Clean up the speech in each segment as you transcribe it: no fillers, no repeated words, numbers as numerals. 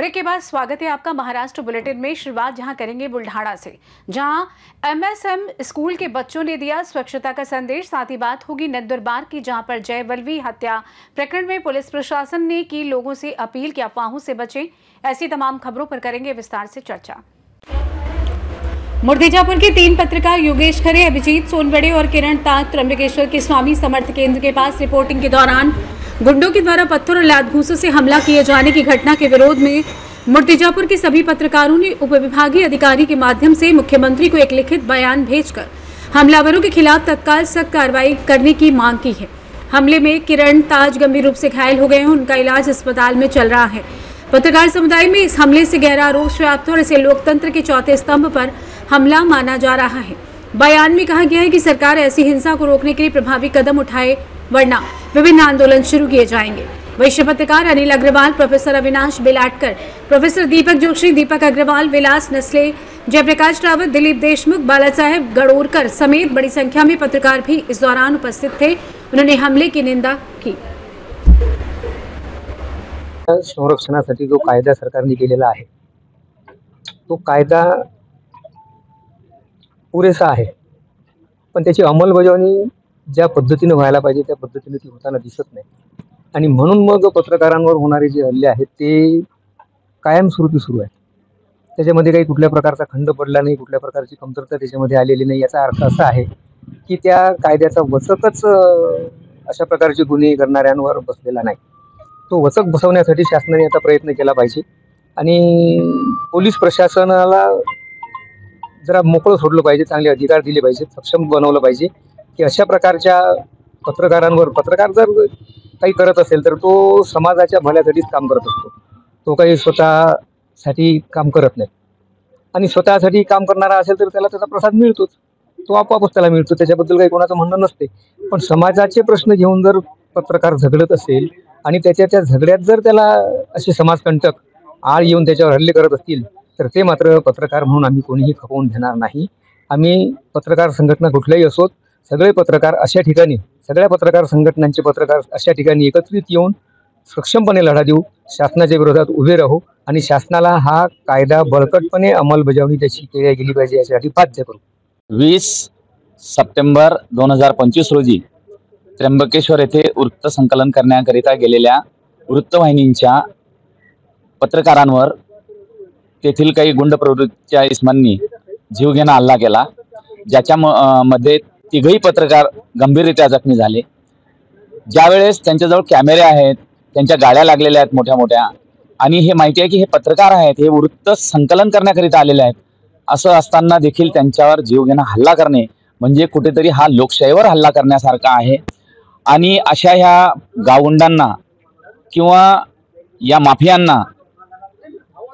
Break के बाद स्वागत है आपका महाराष्ट्र बुलेटिन में। शुरुआत जहां करेंगे बुल्ढाना से, जहां एमएसएम स्कूल के बच्चों ने दिया स्वच्छता का संदेश। साथ ही बात होगी नंदुरबार की, जहां पर जय वल्लवी हत्या प्रकरण में पुलिस प्रशासन ने की लोगों से अपील कि अफवाहों से बचें। ऐसी तमाम खबरों पर करेंगे विस्तार से चर्चा। मुर्तिजापुर के 3 पत्रकार योगेश खरे, अभिजीत सोनवड़े और किरण ताज त्र्यंबकेश्वर के स्वामी समर्थ केंद्र के पास रिपोर्टिंग के दौरान गुंडों के द्वारा पत्थर और लात घूंसों से हमला किए जाने की घटना के विरोध में मुर्तिजापुर के सभी पत्रकारों ने उपविभागीय अधिकारी के माध्यम से मुख्यमंत्री को एक लिखित बयान भेजकर हमलावरों के खिलाफ तत्काल सख्त कार्रवाई करने की मांग की है। हमले में किरण ताज गंभीर रूप से घायल हो गए हैं, उनका इलाज अस्पताल में चल रहा है। पत्रकार समुदाय में इस हमले से गहरा रोष व्याप्त है और इसे लोकतंत्र के चौथे स्तंभ पर हमला माना जा रहा है। बयान में कहा गया है कि सरकार ऐसी हिंसा को रोकने के लिए प्रभावी कदम उठाए, वरना विभिन्न आंदोलन शुरू किए जाएंगे। वरिष्ठ पत्रकार अनिल अग्रवाल, प्रोफेसर अविनाश बेलाटकर, प्रोफेसर दीपक जोशी, दीपक अग्रवाल, विलास नस्ले, जयप्रकाश रावत, दिलीप देशमुख, बाला साहेब गड़ोरकर समेत बड़ी संख्या में पत्रकार भी इस दौरान उपस्थित थे। उन्होंने हमले की निंदा की। संरक्षणासाठी जो कायदा सरकारने केलेला आहे तो कायदा पुरेसा आहे, पण त्याची अंमलबजावणी ज्या पद्धतीने व्हायला पाहिजे त्या पद्धतीने ती होताना दिसत नाही। आणि म्हणून मग पत्रकारांवर होणारे जे हल्ले आहेत ते कायमस्वरूपी सुरू आहेत। त्याच्यामध्ये काही कुठल्या प्रकारचा खंड पडला नाही, कुठल्या प्रकारची कमतरता त्याच्यामध्ये आलेली नाही। याचा अर्थ असा आहे की त्या कायद्याचा वचकच अशा प्रकारचे गुन्हे करणाऱ्यांवर बसलेला नाही। तो वचक बसवण्यासाठी शासनाने आता प्रयत्न केला पाहिजे आणि पोलीस प्रशासनाला जरा मोकळं सोडलं पाहिजे, चांगले अधिकार दिले पाहिजे, सक्षम बनवलं पाहिजे की अशा प्रकारच्या पत्रकारांवर, पत्रकार जर काही करत असेल तर तो समाजाच्या भल्यासाठीच काम करत असतो। तो काही स्वतःसाठी काम करत नाही आणि स्वतःसाठी काम करणारा असेल तर त्याला त्याचा प्रसाद मिळतोच, तो आपोआपच त्याला मिळतो, त्याच्याबद्दल काही कोणाचं म्हणणं नसते। पण समाजाचे प्रश्न घेऊन जर पत्रकार झगडत असेल आणि त्या झगड्यात जर त्याला असे समाजकंटक आळ येऊन त्याच्यावर हल्ले करत असतील तर ते मात्र पत्रकार म्हणून आम्ही कोणीही खपवून घेणार नाही। आम्ही पत्रकार संघटना कुठल्याही असोत, सगळे पत्रकार अशा ठिकाणी, सगळ्या पत्रकार संघटनांचे पत्रकार अशा ठिकाणी एकत्रित येऊन सक्षमपणे लढा देऊ, शासनाच्या विरोधात उभे राहू आणि शासनाला हा कायदा बळकटपणे अंमलबजावणी त्याची केली गेली पाहिजे यासाठी बाध्य करू। 20 सप्टेंबर 2025 रोजी त्र्यंबकेश्वर येथे वृत्त संकलन करण्याकरिता गेलेल्या वृत्तवाहिनींच्या पत्रकारांवर तेथील काही गुंड प्रवृत्तीच्या इस्मांनी जीवघेणा हल्ला केला, ज्याच्या मध्ये 3 पत्रकार गंभीररित्या जखमी झाले। ज्यावेळेस त्यांच्याजवळ कॅमेरे आहेत, त्यांच्या गाड्या लागलेल्या आहेत मोठ्या मोठ्या, आणि हे माहिती आहे की हे पत्रकार आहेत, हे वृत्त संकलन करण्याकरिता आलेले आहेत, असं असताना देखील त्यांच्यावर जीवघेणा हल्ला करणे म्हणजे कुठेतरी हा लोकशाहीवर हल्ला करण्यासारखा आहे। आणि अशा ह्या गावगुंडांना किंवा या माफियांना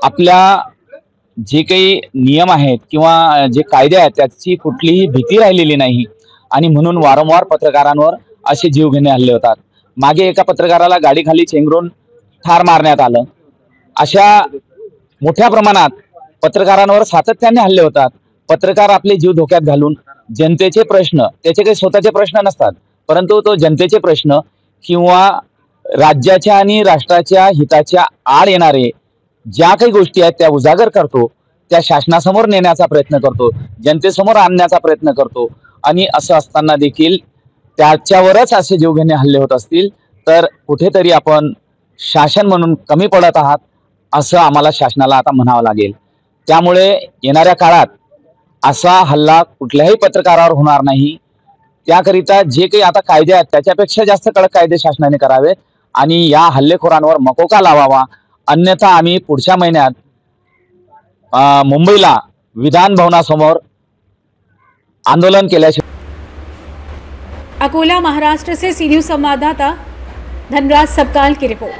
आपल्या जे काही नियम आहेत किंवा जे कायदे आहेत त्याची कुठलीही भीती राहिलेली नाही आणि म्हणून वारंवार पत्रकारांवर असे जीवघेणे हल्ले होतात। मागे एका पत्रकाराला गाडीखाली चेंगरून ठार मारण्यात आलं। अशा मोठ्या प्रमाणात पत्रकारांवर सातत्याने हल्ले होतात। पत्रकार आपले जीव धोक्यात घालून जनतेचे प्रश्न, त्याचे काही स्वतःचे प्रश्न नसतात, परंतु तो जनतेचे प्रश्न किंवा राज्याच्या आणि राष्ट्राच्या हिताच्या आड येणारे ज्या काही गोष्टी आहेत त्या उजागर करतो, त्या शासनासमोर नेण्याचा प्रयत्न करतो, जनतेसमोर आणण्याचा प्रयत्न करतो। आणि असं असताना देखील त्याच्यावरच असे जीवघेणे हल्ले होत असतील तर कुठेतरी आपण शासन म्हणून कमी पडत आहात असं आम्हाला शासनाला आता म्हणावं लागेल। त्यामुळे येणाऱ्या काळात असा हल्ला कुठल्याही पत्रकारावर होणार नाही। त्याकरिता जे काही आता कायदे आहेत त्याच्यापेक्षा जास्त कडक कायदे शासनाने करावेत आणि या हल्लेखोरांवर मकोका लावावा, अन्यथा आम्ही पुढच्या महिन्यात मुंबईला विधान भवनासमोर आंदोलन केल्याशिवाय। अकोला महाराष्ट्र से सी न्यूज संवाददाता धनराज सबकाल की रिपोर्ट।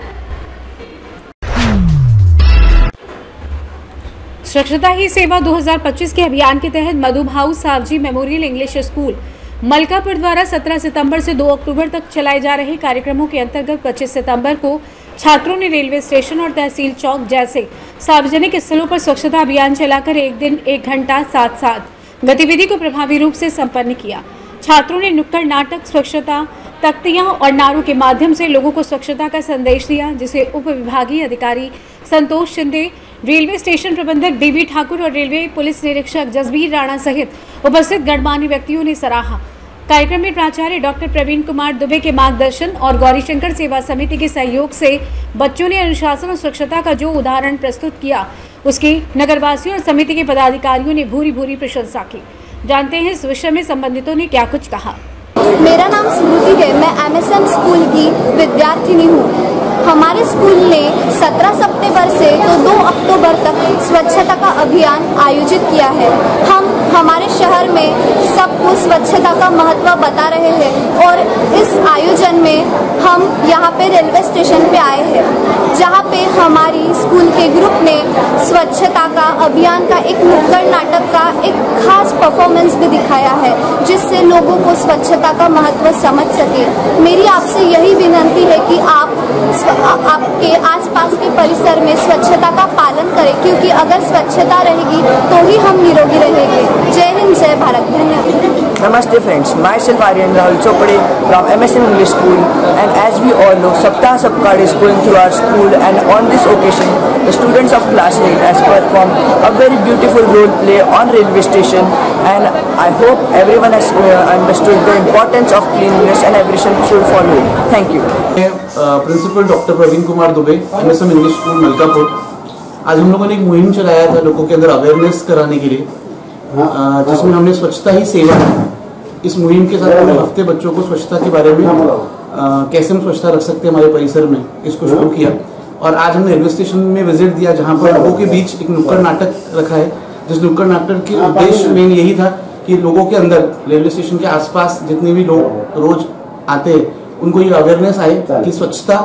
स्वच्छता ही सेवा 2025 के अभियान के तहत Madhubhau Savji memorial English school Malkapur द्वारा 17 सितंबर से 2 अक्टूबर तक चलाए जा रहे कार्यक्रमों के अंतर्गत 25 सितंबर को छात्रों ने रेलवे स्टेशन और तहसील चौक जैसे सार्वजनिक स्थलों पर स्वच्छता अभियान चलाकर 1 दिन 1 घंटा साथ गतिविधि को प्रभावी रूप से संपन्न किया। छात्रों ने नुक्कड़ नाटक, स्वच्छता तख्तियां और नारों के माध्यम से लोगों को स्वच्छता का संदेश दिया, जिसे उप विभागीय अधिकारी संतोष शिंदे, रेलवे स्टेशन प्रबंधक देवी ठाकुर और रेलवे पुलिस निरीक्षक जसबीर राणा सहित उपस्थित गणमान्य व्यक्तियों ने सराहा। कार्यक्रम में प्राचार्य डॉक्टर प्रवीण कुमार दुबे के मार्गदर्शन और गौरीशंकर सेवा समिति के सहयोग से बच्चों ने अनुशासन और स्वच्छता का जो उदाहरण प्रस्तुत किया, उसकी नगरवासियों और समिति के पदाधिकारियों ने भूरी भूरी प्रशंसा की। जानते हैं इस विषय में संबंधितों ने क्या कुछ कहा। मेरा नाम स्मृति है, मैं MSM स्कूल की विद्यार्थिनी हूँ। हमारे स्कूल ने 17 सितंबर से तो 2 अक्टूबर तक स्वच्छता का अभियान आयोजित किया है। हम हमारे शहर में सबको स्वच्छता का महत्व बता रहे हैं और इस आयोजन में हम यहाँ पे रेलवे स्टेशन पे आए हैं, जहाँ पे हमारी स्कूल के ग्रुप ने स्वच्छता का अभियान का एक नुक्कड़ नाटक का एक खास परफॉर्मेंस भी दिखाया है, जिससे लोगों को स्वच्छता का महत्व समझ सके। मेरी आपसे यही विनती है कि आपके आसपास के परिसर में स्वच्छता का पालन करें, क्योंकि अगर स्वच्छता रहेगी तो ही हम निरोगी रहेंगे। जय हिंद, जय भारत, धन्यवाद। Namaste friends, myself Aryan Rahul Chopade from MSM English School, and as we all know, Saptah Sabkar is going through our school, and on this occasion the students of class 8 has performed a very beautiful role play on railway station, and I hope everyone has understood the importance of cleanliness and everyone should follow it. Thank you. Principal doctor Praveen Kumar Dubey, MSM English school Malkapur. आज हम लोगों ने एक मुहिम चलाया था लोगों के अंदर अवेयरनेस कराने के लिए, जिसमें हमने स्वच्छता ही सेवा, इस मुहिम के साथ पूरे हफ्ते बच्चों को स्वच्छता के बारे में कैसे हम स्वच्छता रख सकते हैं हमारे परिसर में, इसको शुरू किया। और आज हमने रेलवे स्टेशन में विजिट दिया, जहाँ पर लोगों के बीच एक नुक्कड़ नाटक रखा है, जिस नुक्कड़ नाटक के उद्देश्य में यही था कि लोगों के अंदर रेलवे स्टेशन के आसपास जितने भी लोग रोज आते हैं उनको ये अवेयरनेस आए कि स्वच्छता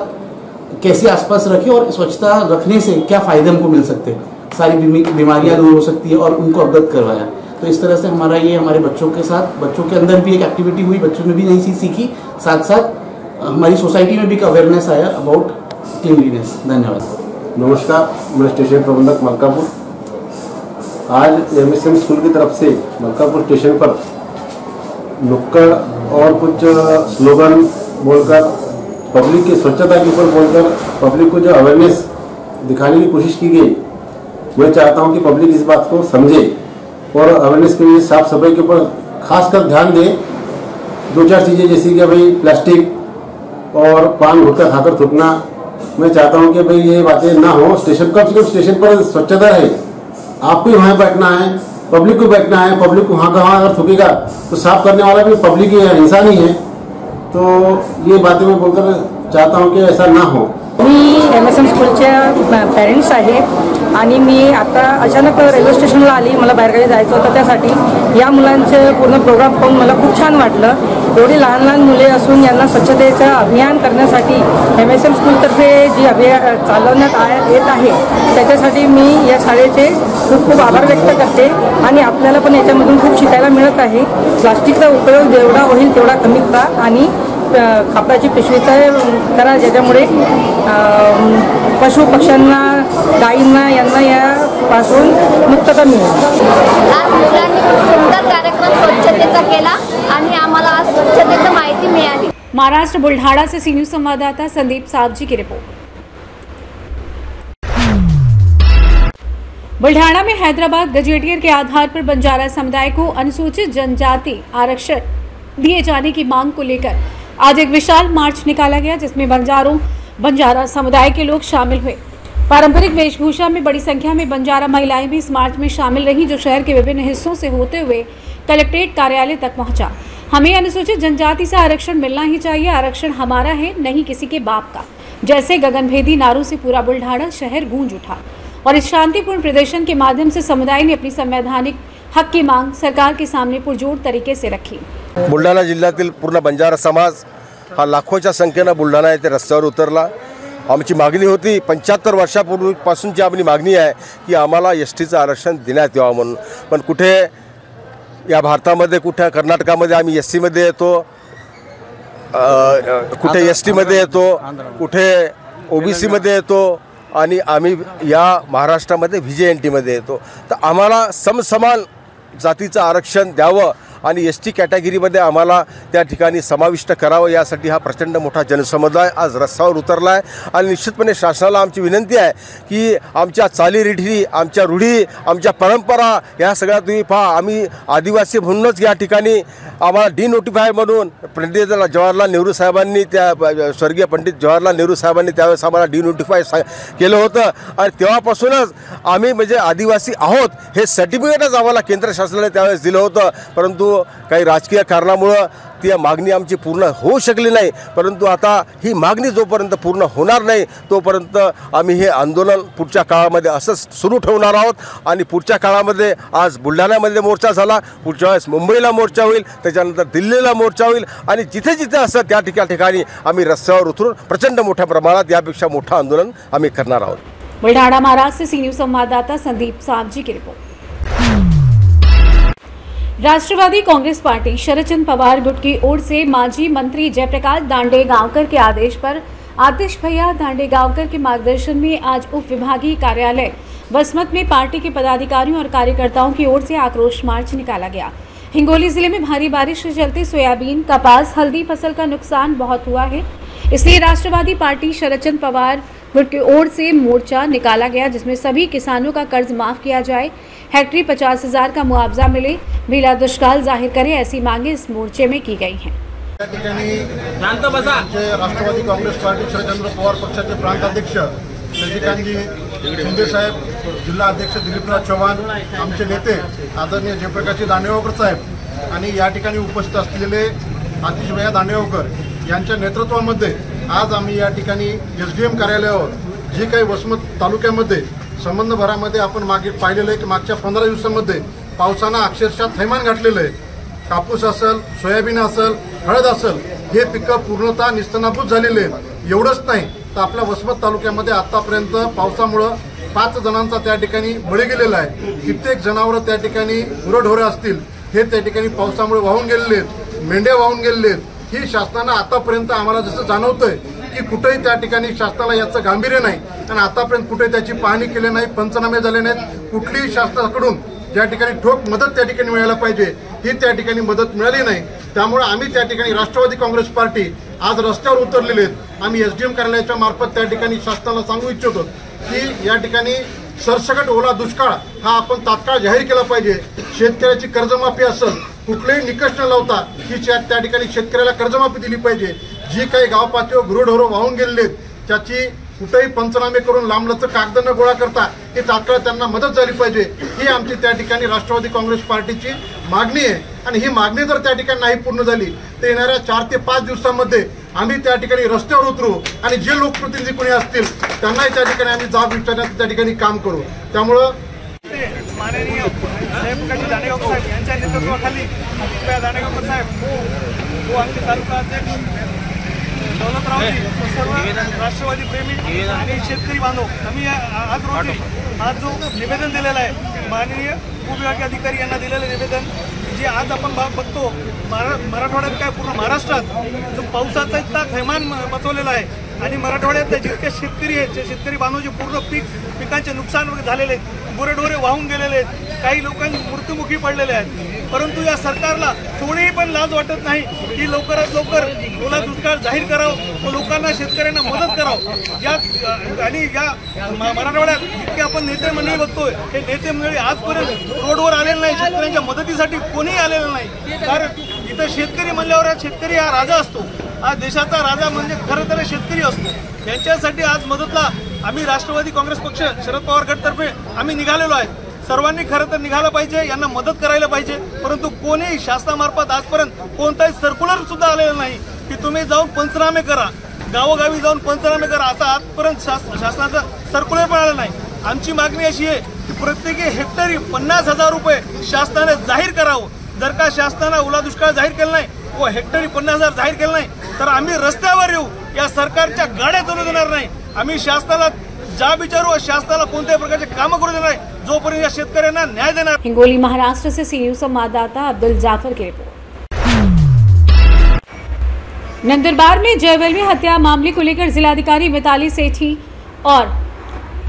कैसे आसपास रखें और स्वच्छता रखने से क्या फायदे हमको मिल सकते हैं, सारी बीमारियां दूर हो सकती है, और उनको अवगत करवाया। तो इस तरह से हमारे बच्चों के साथ, बच्चों के अंदर भी एक एक्टिविटी हुई, बच्चों ने भी नई चीज़ सीखी, साथ साथ हमारी सोसाइटी में भी एक अवेयरनेस आया अबाउट क्लीनलीनेस। धन्यवाद। नमस्कार, मैं स्टेशन प्रबंधक मलकापुर। आज MSM स्कूल की तरफ से मलकापुर स्टेशन पर नुक्कड़ और कुछ स्लोगन बोलकर पब्लिक की स्वच्छता के ऊपर बोलकर पब्लिक को जो अवेयरनेस दिखाने की कोशिश की गई, मैं चाहता हूं कि पब्लिक इस बात को समझे और अवेयरनेस के लिए साफ सफाई के ऊपर खासकर ध्यान दें। 2-4 चीज़ें जैसे कि भाई प्लास्टिक और पान गुटखा खाकर थूकना, मैं चाहता हूं कि भाई ये बातें ना हो। स्टेशन कम से कम स्टेशन पर स्वच्छता रहे, आपको वहाँ बैठना है, पब्लिक को बैठना है, पब्लिक को वहाँ का वहाँ अगर थूकेगा तो साफ करने वाला भी पब्लिक ही है, इंसान ही है। तो ये बातें मैं बोलकर चाहता हूँ कि ऐसा ना हो। मी MSM स्कूलच्या पॅरेंट्स आहे आणि मी आता अचानक रेल्वे स्टेशनला आली, मला बाहेरगावी जायचं होतं, त्यासाठी या मुलांचे पूर्ण प्रोग्राम पाहून मला खूप छान वाटलं। एवढी लहान लहान मुले असून यांना स्वच्छतेचं अभियान करण्यासाठी MSM स्कूलतर्फे जी अभियान चालवण्यात येत आहे, त्याच्यासाठी मी या शाळेचे खूप खूप आभार व्यक्त करते आणि आपल्याला पण याच्यामधून खूप शिकायला मिळत आहे। प्लास्टिकचा उपयोग जेवढा होईल तेवढा कमी करा आणि कापडाची पिशवीचा करा, ज्याच्यामुळे पशु पक्ष्यांना, गायींना यांना यापासून मुक्तता मिळेल। आज मुलांनी खूप सुंदर कार्यक्रम स्वच्छतेचा केला आणि आम्हाला आज स्वच्छतेची माहिती मिळाली। महाराष्ट्र बुल्ढाना से सी न्यूज संवाददाता संदीप सावजी की रिपोर्ट। बुल्ढाना में हैदराबाद गजेटियर के आधार पर बंजारा समुदाय को अनुसूचित जनजाति आरक्षण दिए जाने की मांग को लेकर आज एक विशाल मार्च निकाला गया, जिसमें बंजारा समुदाय के लोग शामिल हुए। पारंपरिक वेशभूषा में बड़ी संख्या में बंजारा महिलाएं भी इस मार्च में शामिल रहीं, जो शहर के विभिन्न हिस्सों से होते हुए कलेक्ट्रेट कार्यालय तक पहुंचा। हमें अनुसूचित जनजाति से आरक्षण मिलना ही चाहिए, आरक्षण हमारा है, नहीं किसी के बाप का, जैसे गगनभेदी नारों से पूरा बुल्ढाना शहर गूंज उठा। और इस शांतिपूर्ण प्रदर्शन के माध्यम से समुदाय ने अपनी संवैधानिक हक की मांग सरकार के सामने पुरजोर तरीके से रखी। बुलढाणा जिल्ह्यातील पूर्ण बंजारा समाज हा लाखोच्या संख्येनं बुलढाणा येथे रस्त्यावर उतरला। आमची मागणी होती, 75 वर्षापूर्वीपासूनची आपली मागणी आहे की आम्हाला एसटीचं आरक्षण देण्यात यावं म्हणून। पण कुठे या भारतामध्ये, कुठे कर्नाटकामध्ये आम्ही एससीमध्ये येतो, कुठे एसटीमध्ये येतो, कुठे ओबीसीमध्ये येतो आणि आम्ही या महाराष्ट्रामध्ये VJNTमध्ये येतो। तर आम्हाला समसमान जातीचं आरक्षण द्यावं आणि ST कॅटेगरीमध्ये आम्हाला त्या ठिकाणी समाविष्ट करावं, यासाठी हा प्रचंड मोठा जनसमुदाय आज रस्त्यावर उतरला आहे. आणि निश्चितपणे शासनाला आमची विनंती आहे की आमच्या चालीरीढी, आमच्या रूढी, आमच्या परंपरा या सगळ्या तुम्ही पहा. आम्ही आदिवासी म्हणूनच या ठिकाणी आम्हाला डिनोटिफाय म्हणून पंडित जवाहरलाल नेहरू साहेबांनी, त्या स्वर्गीय पंडित जवाहरलाल नेहरू साहेबांनी त्यावेळेस आम्हाला डिनोटिफाय केलं होतं. आणि तेव्हापासूनच आम्ही म्हणजे आदिवासी आहोत हे सर्टिफिकेटच आम्हाला केंद्र शासनाने त्यावेळेस दिलं होतं. परंतु काही राजकीय कारणामुळं ती मागणी आमची पूर्ण होऊ शकली नाही. परंतु आता ही मागणी जोपर्यंत पूर्ण होणार नाही तोपर्यंत आम्ही हे आंदोलन पुढच्या काळामध्ये असंच सुरू ठेवणार आहोत. आणि पुढच्या काळामध्ये आज बुलढाण्यामध्ये मोर्चा झाला, पुढच्या वेळेस मुंबईला मोर्चा होईल, त्याच्यानंतर दिल्लीला मोर्चा होईल. आणि जिथे जिथे असं त्या ठिकाणी आम्ही रस्त्यावर उतरून प्रचंड मोठ्या प्रमाणात यापेक्षा मोठं आंदोलन आम्ही करणार आहोत. बुलढाणा महाराष्ट्र से न्यूज संवाददाता संदीप सावजी की रिपोर्ट। राष्ट्रवादी कांग्रेस पार्टी शरदचंद्र पवार गुट की ओर से माजी मंत्री जयप्रकाश दांडेगांवकर के आदेश पर आतिश भैया दांडेगांवकर के मार्गदर्शन में आज उप विभागीय कार्यालय वसमत में पार्टी के पदाधिकारियों और कार्यकर्ताओं की ओर से आक्रोश मार्च निकाला गया। हिंगोली जिले में भारी बारिश के चलते सोयाबीन, कपास, हल्दी फसल का नुकसान बहुत हुआ है, इसलिए राष्ट्रवादी पार्टी शरदचंद्र पवार गुट की ओर से मोर्चा निकाला गया, जिसमें सभी किसानों का कर्ज माफ किया जाए, हेक्टरी 50,000 का मुआवजा मिले, बिला दुष्काल जाहिर करे, ऐसी मांगे इस मोर्चे में की गई हैं। राष्ट्रवादी काँग्रेस पार्टी शरदचंद्र पवार पक्षाचे प्रांताध्यक्ष शशिकांतजी शिंदे साहेब, जिल्हा अध्यक्ष दिलीपराव चव्हाण, आमचे नेते आदरणीय जयप्रकाशजी दांडेगावकर साहेब आणि या ठिकाणी उपस्थित असलेले आतिश भैया दांडेगावकर यांच्या नेतृत्वामध्ये आज आम्ही या ठिकाणी SDM कार्यालयावर जे काही वसमत तालुक्यामध्ये संबंधभरामध्ये आपण मागे पाहिलेलं आहे की मागच्या 15 दिवसांमध्ये पावसानं अक्षरशः थैमान घातलेलं आहे. कापूस असेल, सोयाबीन असेल, हळद असेल, हे पिकं पूर्णतः निस्तनाभूत झालेले आहेत. एवढंच नाही तर आपल्या वसमत तालुक्यामध्ये आतापर्यंत पावसामुळं 5 जणांचा त्या ठिकाणी बळी गेलेला आहे. कित्येक जनावरं त्या ठिकाणी गुरंढोरं असतील हे त्या ठिकाणी पावसामुळे वाहून गेलेले आहेत, मेंढ्या वाहून गेलेले आहेत. ही शासनानं आतापर्यंत आम्हाला जसं जाणवतंय की कुठेही त्या ठिकाणी शासनाला याचं गांभीर्य नाही आणि आतापर्यंत कुठेही त्याची पाहणी केली नाही, पंचनामे झाले नाहीत. कुठलीही शासनाकडून ज्या ठिकाणी ठोक मदत त्या ठिकाणी मिळायला पाहिजे ही त्या ठिकाणी मदत मिळाली नाही. त्यामुळे आम्ही त्या ठिकाणी राष्ट्रवादी काँग्रेस पार्टी आज रस्त्यावर उतरलेले आहेत. आम्ही SDM कार्यालयाच्या मार्फत त्या ठिकाणी शासनाला सांगू इच्छितो की या ठिकाणी सरसकट ओला दुष्काळ हा आपण तात्काळ जाहीर केला पाहिजे. शेतकऱ्याची कर्जमाफी असेल, कुठलेही निकष न लावता ही त्या ठिकाणी शेतकऱ्याला कर्जमाफी दिली पाहिजे. जी काही गाव पातळीवर गुरंढोरं वाहून गेलेले आहेत त्याची कुठेही पंचनामे करून लांबलचक कागद न गोळा करता ही तात्काळ त्यांना मदत झाली पाहिजे. ही आमची त्या ठिकाणी राष्ट्रवादी काँग्रेस पार्टीची मागणी आहे. आणि ही मागणी जर त्या ठिकाणी नाही पूर्ण झाली तर येणाऱ्या 4 ते 5 दिवसांमध्ये आम्ही त्या ठिकाणी रस्त्यावर उतरू आणि जे लोकप्रतिनिधी कोणी असतील त्यांनाही त्या ठिकाणी आम्ही जाब विचारण्याचं त्या ठिकाणी काम करू. त्यामुळं माननीय जयप्रकाश दांडेगावकर साहेब यांच्या नेतृत्वाखाली दांडेगावकर साहेब व आमचे तालुका अध्यक्ष दौलतरावजी, सर्व राष्ट्रवादी प्रेमी आणि शेतकरी बांधव आम्ही आज जो निवेदन दिलेलं आहे माननीय उपविभागीय अधिकारी यांना दिलेलं निवेदन, जे आज आपण बघतो मराठवाड्यात काय पूर्ण महाराष्ट्रात जो पावसाचा इतका थैमान मचवलेला आहे आणि मराठवाड्यातले जितके शेतकरी आहेत ते शेतकरी बांधव जे पूर्ण पिकांचे नुकसान वगैरे झालेले आहेत, गुरेढोरे वाहून गेलेले आहेत, काही लोकांनी मृत्युमुखी पडलेले आहेत. परंतु या सरकारला थोडीही पण लाज वाटत नाही की लवकरात लवकर ओला दुष्काळ जाहीर करावं व लोकांना, शेतकऱ्यांना मदत करावं. या आणि या मराठवाड्यात इतके आपण नेते मंडळी बघतोय, हे नेते मंडळी आजपर्यंत रोडवर आलेले नाही, शेतकऱ्यांच्या मदतीसाठी कोणीही आलेलं नाही. कारण इथं शेतकरी म्हणल्यावर शेतकरी हा राजा असतो, हा देशाचा राजा म्हणजे खरं तर शेतकरी असतो. यांच्यासाठी आज मदतला आम्ही राष्ट्रवादी काँग्रेस पक्ष शरद पवार गटतर्फे आम्ही निघालेलो आहे. सर्वांनी खरं तर निघालं पाहिजे, यांना मदत करायला पाहिजे. परंतु कोणीही शासनामार्फत आजपर्यंत कोणताही सर्क्युलर सुद्धा आलेलं नाही की तुम्ही जाऊन पंचनामे करा, गावोगावी जाऊन पंचनामे करा, असा आजपर्यंत शासनाचं सर्क्युलर पण आलं नाही. आमची मागणी अशी आहे की प्रत्येकी हेक्टरी 50,000 रुपये शासनाने जाहीर करावं. जर का शासनानं ओला दुष्काळ जाहीर केला नाही व हेक्टरी 50,000 जाहीर केलं नाही तर आम्ही रस्त्यावर येऊ, या सरकारच्या गाड्या चालू देणार नाही. आम्ही शासनाला जा विचारू, शासनाला कोणत्याही प्रकारचे काम करू देणार नाही जोपर्यंत या शेतकऱ्यांना न्याय देणार. हिंगोली महाराष्ट्र से सी न्यूज संवाददाता अब्दुल जाफर की रिपोर्ट। नंदुरबार में जयवेल में हत्या मामले को लेकर जिलाधिकारी मिताली सेठी और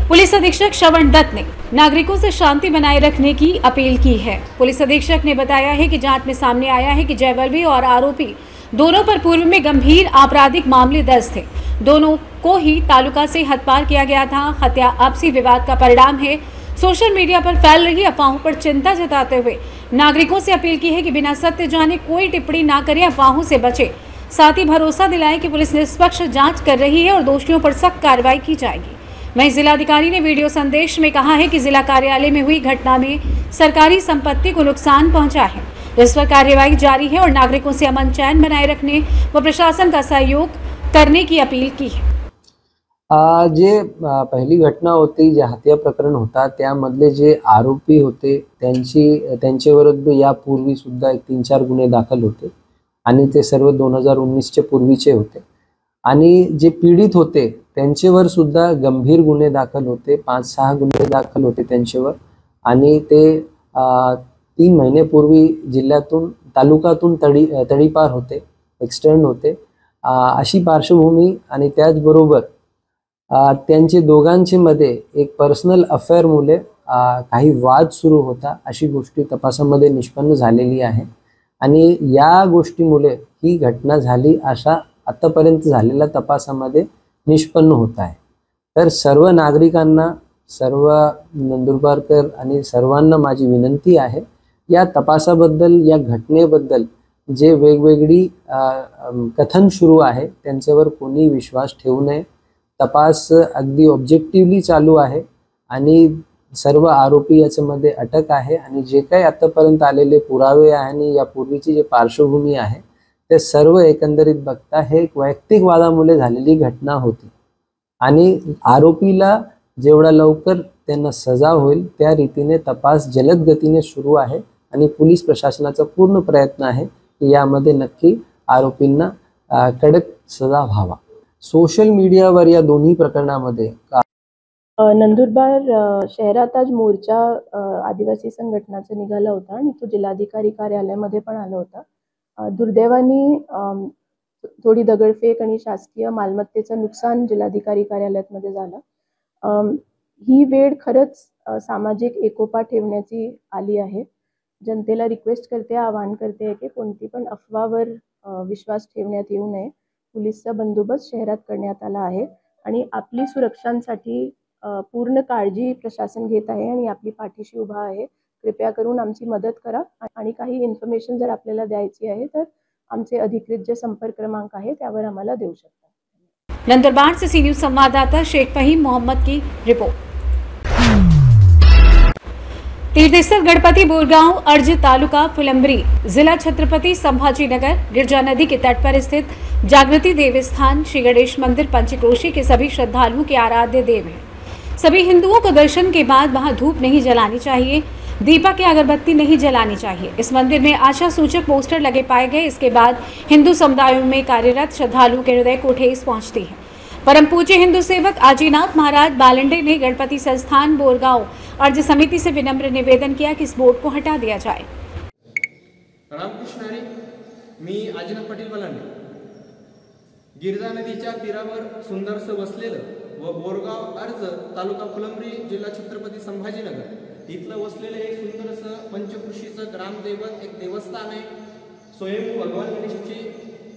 पुलिस अधीक्षक श्रवण दत्त ने नागरिकों से शांति बनाए रखने की अपील की है। पुलिस अधीक्षक ने बताया है कि जांच में सामने आया है कि जयवल्लभी और आरोपी दोनों पर पूर्व में गंभीर आपराधिक मामले दर्ज थे। दोनों को ही तालुका से हत्यार किया गया था। हत्या आपसी विवाद का परिणाम है। सोशल मीडिया पर फैल रही अफवाहों पर चिंता जताते हुए नागरिकों से अपील की है कि बिना सत्य जाने कोई टिप्पणी ना करें, अफवाहों से बचें। साथ ही भरोसा दिलाएं कि पुलिस निष्पक्ष जांच कर रही है और दोषियों पर सख्त कार्रवाई की जाएगी। वहीं जिलाधिकारी ने वीडियो संदेश में कहा है कि जिला कार्यालय में हुई घटना में सरकारी संपत्ति को नुकसान पहुंचा है। इस पर कार्यवाही जारी है और नागरिकों से अमन चैन बनाए रखने व प्रशासन का सहयोग करने की अपील की है। जे पहिली घटना होती, जे हत्या प्रकरण होता, त्यामधले जे आरोपी होते त्यांच्याविरुद्ध यापूर्वी सुद्धा एक 3-4 गुन्हे दाखल होते आणि ते सर्व 2019च्या पूर्वीचे होते। आणि जे पीडित होते त्यांच्यावर सुद्धा गंभीर गुन्हे दाखल होते, 5-6 गुन्हे दाखल होते त्यांच्यावर। आणि ते 3 महिन्यापूर्वी जिल्ह्यातून तालुक्यातून तडीपार होते, एक्सटेंड होते। अशी पार्श्वभूमी आणि त्याचबरोबर त्यांचे दोघांचे मध्ये एक पर्सनल अफेअर मुळे काही वाद सुरू होता, अशी गोष्टी तपासामध्ये निष्पन्न झालेली आहे। आणि या गोष्टीमुळे ही घटना झाली अशा आतापर्यंत झालेल्या तपासामध्ये निष्पन्न होत आहे। तर सर्व नागरिकांना, सर्व नंदुरबारकर आणि सर्वांना माझी विनंती आहे, या तपासाबद्दल, या घटनेबद्दल जे वेगवेगळी कथन सुरू आहे त्यांच्यावर कोणी विश्वास ठेवू नये। तपास अगदी ऑब्जेक्टिव्हली चालू आहे आणि सर्व आरोपी याच्यामध्ये अटक आहे। आणि जे काही आतापर्यंत आलेले पुरावे आहे आणि यापूर्वीची जे पार्श्वभूमी आहे ते सर्व एकंदरीत बघता हे एक वैयक्तिक वादामुळे झालेली घटना होती। आणि आरोपीला जेवढा लवकर त्यांना सजा होईल त्या रीतीने तपास जलद गतीने सुरू आहे आणि पोलीस प्रशासनाचा पूर्ण प्रयत्न आहे की यामध्ये नक्की आरोपींना कडक सजा व्हावा। सोशल मीडियावर या दोन्ही प्रकरणामध्ये नंदुरबार शहरात आज मोर्चा आदिवासी संघटनाचा निघाला होता आणि तो जिल्हाधिकारी कार्यालयामध्ये पण आला होता। दुर्दैवाने थोडी दगडफेक आणि शासकीय मालमत्तेचं नुकसान जिल्हाधिकारी कार्यालयामध्ये झालं। ही वेळ खरंच सामाजिक एकोपा ठेवण्याची आली आहे। जनतेला रिक्वेस्ट करते, आवाहन करते की कोणती पण अफवावर विश्वास ठेवण्यात येऊ नये। पोलीसचा बंदोबस्त शहरात करण्यात आला आहे आणि आपली सुरक्षांसाठी पूर्ण काळजी प्रशासन घेत आहे आणि आपली पाठीशी उभा आहे। कृपया करून आमची मदत करा आणि काही इन्फॉर्मेशन जर आपल्याला द्यायची आहे तर आमचे अधिकृत जे संपर्क क्रमांक आहे त्यावर आम्हाला देऊ शकता। नंदुरबार से सी न्यूज संवाददाता शेख फहीम मोहम्मद की रिपोर्ट। तीर्थस्थल गणपति बोरगांव अर्ज तालुका फुलंब्री जिला छत्रपति संभाजीनगर गिरजा नदी के तट पर स्थित जागृति देवस्थान श्री गणेश मंदिर पंचक्रोशी के सभी श्रद्धालुओं के आराध्य देव हैं। सभी हिंदुओं को दर्शन के बाद वहां धूप नहीं जलानी चाहिए, दीपक या अगरबत्ती नहीं जलानी चाहिए। इस मंदिर में आशा सूचक पोस्टर लगे पाए गए। इसके बाद हिंदू समुदायों में कार्यरत श्रद्धालुओं के हृदय को ठेस पहुंचती है। परम पूज्य हिंदू सेवक आजीनाथ महाराज बालंडे ने गणपति संस्थान बोरगांव अर्ज समिति से विनम्र निवेदन किया कि इस बोर्ड को हटा दिया जाए। रामकृष्ण हरी, मी आजीनाथ पाटील बालंडे गिरजा नदीच्या तीरावर सुंदरसं वसलेलं व बोरगाव अर्ज तालुका फुलंब्री जिल्हा छत्रपती संभाजीनगर इथलं वसलेलं एक सुंदरसं पंचकृषीचं ग्रामदैवत एक देवस्थान आहे। स्वयंभू भगवान गणेशाची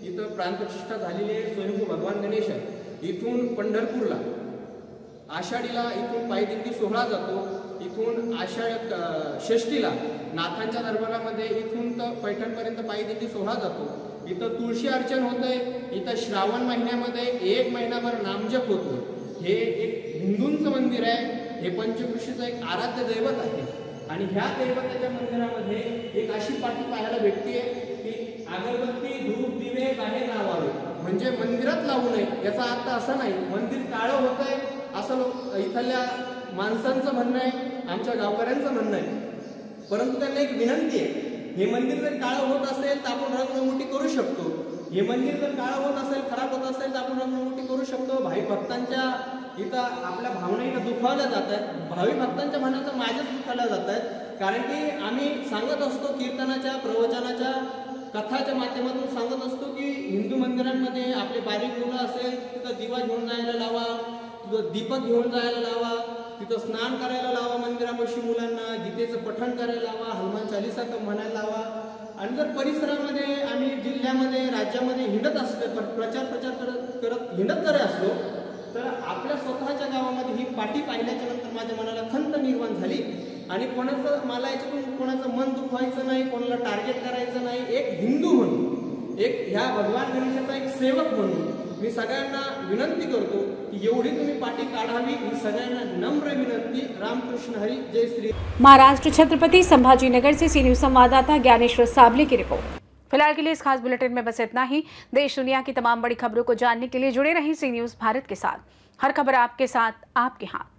इथं प्राणप्रतिष्ठा झालेली आहे। स्वयंभू भगवान गणेश आहे। इथून पंढरपूरला आषाढीला इथून पायदिंडी सोहळा जातो। इथून आषाढ षष्ठीला नाथांच्या दरबारामध्ये इथून तर पैठणपर्यंत पायदिंडी सोहळा जातो। इथं तुळशी अर्चन होतंय। इथं श्रावण महिन्यामध्ये 1 महिनाभर नामजप होतो। हे एक हिंदूंचं मंदिर आहे। हे पंचकृषीचं एक आराध्य दैवत आहे आणि ह्या दैवताच्या मंदिरामध्ये एक अशी पाठी पाहायला भेटते की अगरबत्ती धूप दिवे बाहेर लावावे, म्हणजे मंदिरात लावू नये। याचा अर्थ असा नाही मंदिर काळं होतंय असं इथल्या माणसांचं म्हणणं आहे, आमच्या गावकऱ्यांचं म्हणणं आहे। परंतु त्यांना एक विनंती आहे, हे मंदिर जर काळं होत असेल तर आपण रंगरंगोटी करू शकतो। हे मंदिर जर काळं होत असेल, खराब होत असेल तर आपण रंगरंगोटी करू शकतो। भावी भक्तांच्या इथं आपल्या भावना इथं दुखावल्या जात आहेत। भावी भक्तांच्या मनात माझ्याच दुखावल्या जात आहेत। कारण की आम्ही सांगत असतो कीर्तनाच्या, प्रवचनाच्या, कथाच्या माध्यमातून सांगत असतो की हिंदू मंदिरांमध्ये आपले बारीक मुलं असेल तिथं दिवा घेऊन जायला लावा, दीपक घेऊन जायला लावा, तिथं स्नान करायला लावा, मंदिरापाशी मुलांना गीतेचं पठण करायला लावा, हनुमान चालिसा म्हणायला लावा. आणि जर परिसरामध्ये आम्ही जिल्ह्यामध्ये राज्यामध्ये हिंडत असलो, प्रचार करत हिंडत जरी असलो, तर आपल्या स्वतःच्या गावामध्ये ही पाटी पाहिल्याच्या नंतर माझ्या मनाला खंत निर्माण झाली. आणि मला याच्यातून कोणाचं मन दुखवायचं नाही, कोणाला टार्गेट करायचं नाही. एक हिंदू म्हणून, एक ह्या भगवान गणेशाचा एक सेवक म्हणून मी सगळ्यांना विनंती करतो की एवढी तुम्ही पाठी काढावी, ही सगळ्यांना नम्र विनंती. रामकृष्ण हरी, जय श्री. महाराष्ट्र छत्रपति संभाजीनगर से सी न्यूज संवाददाता ज्ञानेश्वर साबले की रिपोर्ट। फिलहाल के लिए इस खास बुलेटिन में बस इतना ही। देश दुनिया की तमाम बड़ी खबरों को जानने के लिए जुड़े रहें सी न्यूज भारत के साथ। हर खबर आपके साथ, आपके हाथ।